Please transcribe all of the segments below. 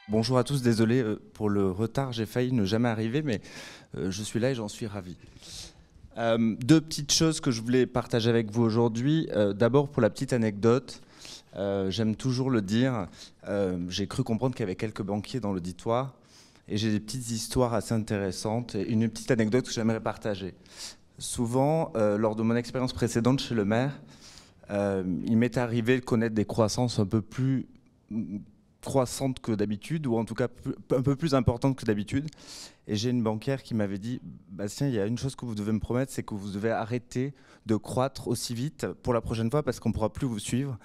Bonjour à tous, désolé pour le retard, j'ai failli ne jamais arriver, mais je suis là et j'en suis ravi. Deux petites choses que je voulais partager avec vous aujourd'hui. D'abord, pour la petite anecdote, j'aime toujours le dire, j'ai cru comprendre qu'il y avait quelques banquiers dans l'auditoire, et j'ai des petites histoires assez intéressantes, et une petite anecdote que j'aimerais partager. Souvent, lors de mon expérience précédente chez le maire, il m'est arrivé de connaître des croissances un peu plus croissante que d'habitude, ou en tout cas un peu plus importante que d'habitude. Et j'ai une banquière qui m'avait dit « Bastien, il y a une chose que vous devez me promettre, c'est que vous devez arrêter de croître aussi vite pour la prochaine fois parce qu'on ne pourra plus vous suivre.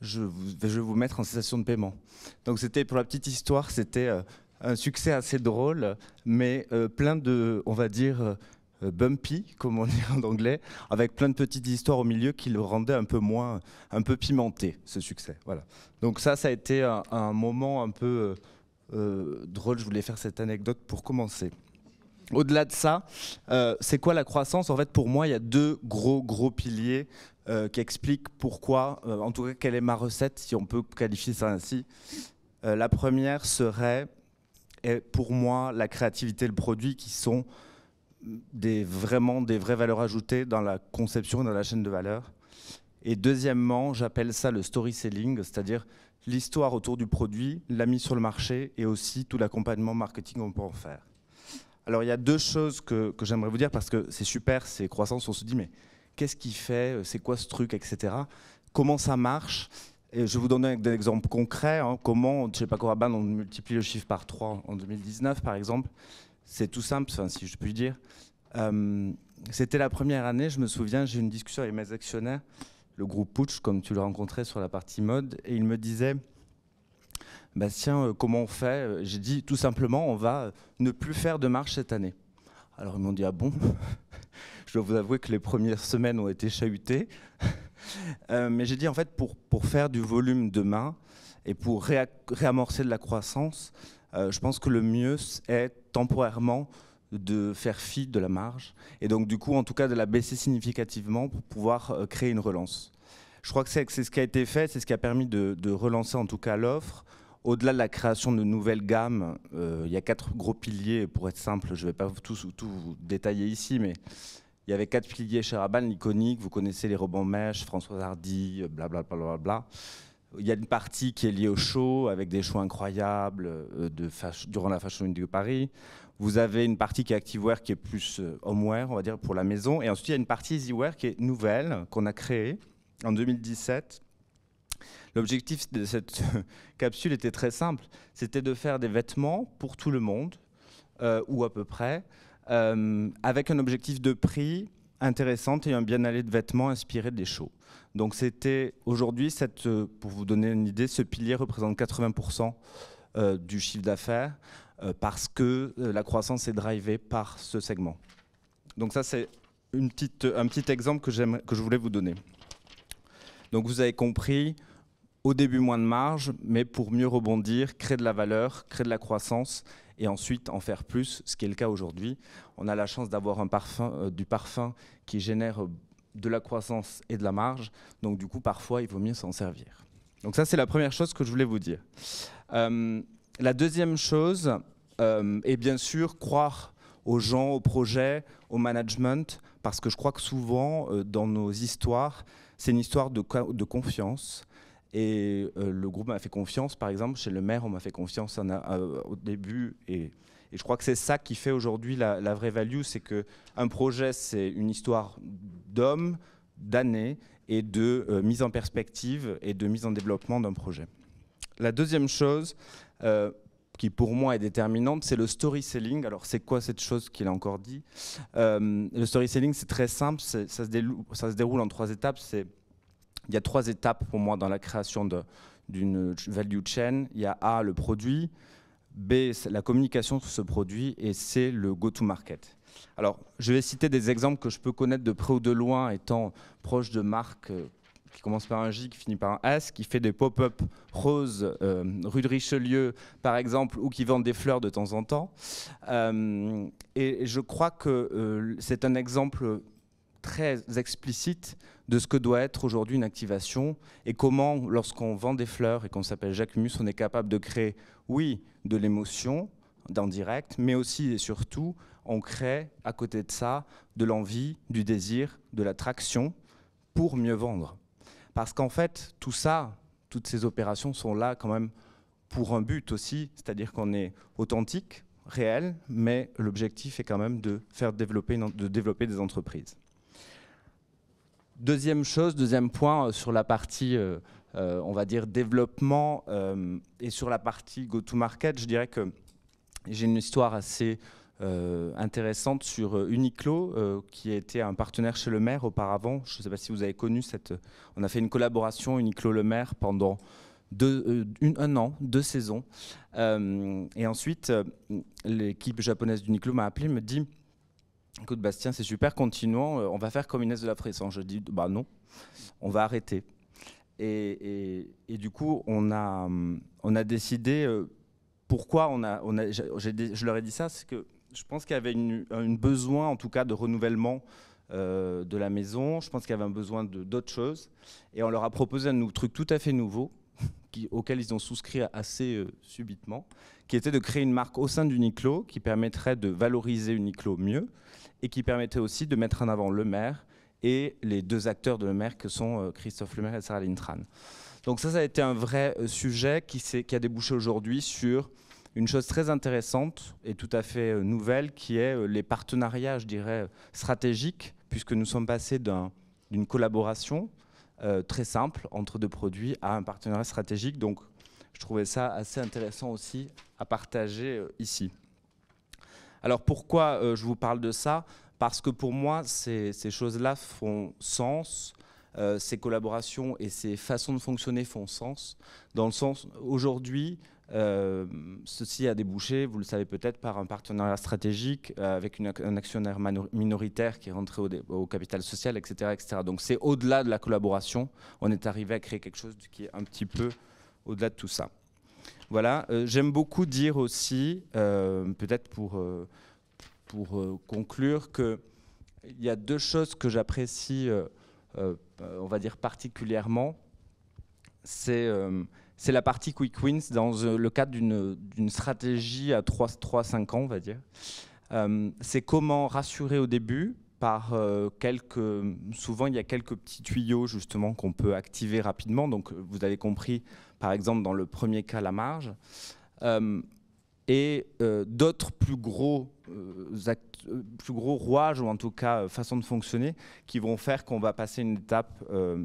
Je vais vous mettre en cessation de paiement. » Donc c'était, pour la petite histoire, c'était un succès assez drôle, mais plein de, on va dire, bumpy, comme on dit en anglais, avec plein de petites histoires au milieu qui le rendaient un peu pimenté, ce succès. Voilà. Donc ça a été un moment un peu drôle. Je voulais faire cette anecdote pour commencer. Au-delà de ça, c'est quoi la croissance? En fait, pour moi, il y a deux gros piliers qui expliquent pourquoi, en tout cas, quelle est ma recette, si on peut qualifier ça ainsi. La première serait, pour moi, la créativité et le produit qui sont vraiment des vraies valeurs ajoutées dans la conception et dans la chaîne de valeur. Et deuxièmement, j'appelle ça le story selling, c'est-à-dire l'histoire autour du produit, la mise sur le marché et aussi tout l'accompagnement marketing qu'on peut en faire. Alors il y a deux choses que j'aimerais vous dire parce que c'est super, ces croissances, on se dit mais qu'est-ce qu'il fait, c'est quoi ce truc, etc. Comment ça marche? Et je vais vous donner des exemples concrets, hein, comment chez Paco Rabanne on multiplie le chiffre par 3 en 2019 par exemple. C'est tout simple, si je puis dire. C'était la première année, je me souviens, j'ai eu une discussion avec mes actionnaires, le groupe Puig, comme tu le rencontrais sur la partie mode, et il me disait « Bastien, comment on fait ?» J'ai dit tout simplement, on va ne plus faire de marge cette année. Alors ils m'ont dit « Ah bon ?» Je dois vous avouer que les premières semaines ont été chahutées. Mais j'ai dit en fait, pour faire du volume demain et pour réamorcer de la croissance, je pense que le mieux est temporairement de faire fi de la marge et donc du coup en tout cas de la baisser significativement pour pouvoir créer une relance. Je crois que c'est ce qui a été fait, c'est ce qui a permis de relancer en tout cas l'offre. Au-delà de la création de nouvelles gammes, il y a 4 gros piliers, pour être simple, je ne vais pas tout vous détailler ici, mais il y avait 4 piliers chez Rabanne, l'iconique, vous connaissez les rebonds mèches, Françoise Hardy, blablabla. Il y a une partie qui est liée au show, avec des shows incroyables durant la Fashion Week de Paris. Vous avez une partie qui est activewear, qui est plus homeware, on va dire, pour la maison. Et ensuite, il y a une partie easywear qui est nouvelle, qu'on a créée en 2017. L'objectif de cette capsule était très simple. C'était de faire des vêtements pour tout le monde, ou à peu près, avec un objectif de prix intéressant et un bien-aller de vêtements inspiré des shows. Donc c'était aujourd'hui, pour vous donner une idée, ce pilier représente 80% du chiffre d'affaires parce que la croissance est drivée par ce segment. Donc ça c'est un petit exemple que je voulais vous donner. Donc vous avez compris, au début moins de marge, mais pour mieux rebondir, créer de la valeur, créer de la croissance et ensuite en faire plus, ce qui est le cas aujourd'hui. On a la chance d'avoir du parfum qui génère de la croissance et de la marge, donc du coup parfois il vaut mieux s'en servir. Donc ça c'est la première chose que je voulais vous dire. La deuxième chose est bien sûr croire aux gens, aux projets, au management, parce que je crois que souvent dans nos histoires, c'est une histoire de confiance. Et le groupe m'a fait confiance, par exemple, chez le maire, on m'a fait confiance au début. Et je crois que c'est ça qui fait aujourd'hui la vraie value, c'est qu'un projet, c'est une histoire d'hommes, d'années, et de mise en perspective et de mise en développement d'un projet. La deuxième chose, qui pour moi est déterminante, c'est le story selling. Alors c'est quoi cette chose qu'il a encore dit? Le story selling, c'est très simple, ça se déroule en 3 étapes. Il y a 3 étapes pour moi dans la création d'une value chain. Il y a A, le produit, B, la communication sur ce produit, et C, le go-to-market. Alors, je vais citer des exemples que je peux connaître de près ou de loin, étant proche de marques qui commencent par un J, qui finit par un S, qui fait des pop-up roses rue de Richelieu, par exemple, ou qui vendent des fleurs de temps en temps. Et je crois que c'est un exemple très explicite de ce que doit être aujourd'hui une activation et comment, lorsqu'on vend des fleurs et qu'on s'appelle Jacquemus, on est capable de créer, oui, de l'émotion en direct, mais aussi et surtout, on crée à côté de ça de l'envie, du désir, de l'attraction pour mieux vendre. Parce qu'en fait, tout ça, toutes ces opérations sont là quand même pour un but aussi, c'est-à-dire qu'on est authentique, réel, mais l'objectif est quand même de faire développer des entreprises. Deuxième point sur la partie, on va dire, développement et sur la partie go-to-market, je dirais que j'ai une histoire assez intéressante sur Uniqlo, qui a été un partenaire chez Le Maire auparavant. Je ne sais pas si vous avez connu cette... On a fait une collaboration Uniqlo-Le Maire pendant un an, 2 saisons. Et ensuite, l'équipe japonaise d'Uniqlo m'a appelé, me dit... Écoute Bastien, c'est super, continuons, on va faire comme Inès de la Fressan. Je dis, bah non, on va arrêter. Et du coup, on a décidé, pourquoi je leur ai dit ça, c'est que je pense qu'il y avait un besoin, en tout cas, de renouvellement de la maison. Je pense qu'il y avait un besoin d'autres choses. Et on leur a proposé un truc tout à fait nouveau, auquel ils ont souscrit assez subitement, qui était de créer une marque au sein d'Uniqlo qui permettrait de valoriser Uniqlo mieux et qui permettait aussi de mettre en avant Le Maire et les 2 acteurs de Le Maire que sont Christophe Le Maire et Sarah Lintran. Donc ça a été un vrai sujet qui a débouché aujourd'hui sur une chose très intéressante et tout à fait nouvelle qui est les partenariats, je dirais, stratégiques, puisque nous sommes passés d'une collaboration très simple entre 2 produits à un partenariat stratégique. Donc je trouvais ça assez intéressant aussi à partager ici. Alors pourquoi je vous parle de ça? Parce que pour moi, ces choses-là font sens, ces collaborations et ces façons de fonctionner font sens, dans le sens, aujourd'hui, ceci a débouché, vous le savez peut-être, par un partenariat stratégique avec un actionnaire minoritaire qui est rentré au capital social, etc., etc. Donc c'est au-delà de la collaboration, on est arrivé à créer quelque chose qui est un petit peu au-delà de tout ça. Voilà, j'aime beaucoup dire aussi, peut-être pour conclure, qu'il y a 2 choses que j'apprécie, on va dire particulièrement. C'est la partie Quick Wins dans le cadre d'une stratégie à 3-5 ans, on va dire. C'est comment rassurer au début par souvent il y a quelques petits tuyaux justement qu'on peut activer rapidement. Donc vous avez compris, par exemple dans le premier cas, la marge. Et d'autres plus gros rouages, ou en tout cas façons de fonctionner, qui vont faire qu'on va passer une étape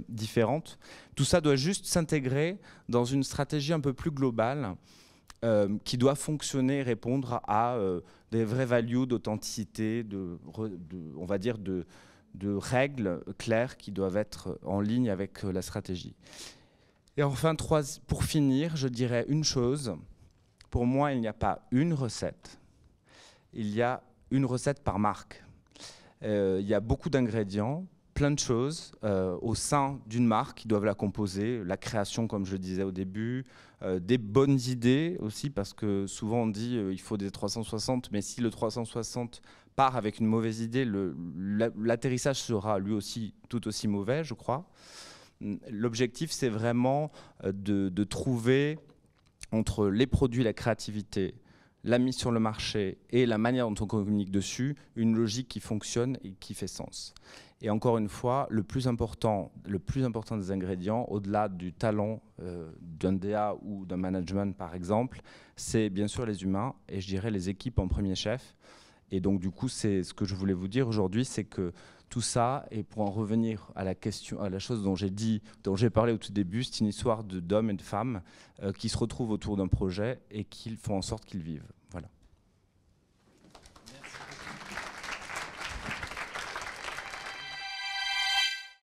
différente. Tout ça doit juste s'intégrer dans une stratégie un peu plus globale qui doit fonctionner, répondre à des vrais values d'authenticité, on va dire de règles claires qui doivent être en ligne avec la stratégie. Et enfin, pour finir, je dirais une chose. Pour moi, il n'y a pas une recette. Il y a une recette par marque. Il y a beaucoup d'ingrédients, plein de choses au sein d'une marque qui doivent la composer. La création, comme je le disais au début, des bonnes idées aussi, parce que souvent on dit il faut des 360, mais si le 360 part avec une mauvaise idée, l'atterrissage sera lui aussi tout aussi mauvais, je crois. L'objectif, c'est vraiment de trouver entre les produits, la créativité, la mise sur le marché et la manière dont on communique dessus, une logique qui fonctionne et qui fait sens. Et encore une fois, le plus important des ingrédients, au-delà du talent d'un DA ou d'un management par exemple, c'est bien sûr les humains et je dirais les équipes en premier chef. Et donc du coup, c'est ce que je voulais vous dire aujourd'hui, c'est que tout ça, et pour en revenir à la chose dont j'ai parlé au tout début, c'est une histoire d'hommes et de femmes qui se retrouvent autour d'un projet et qui font en sorte qu'ils vivent.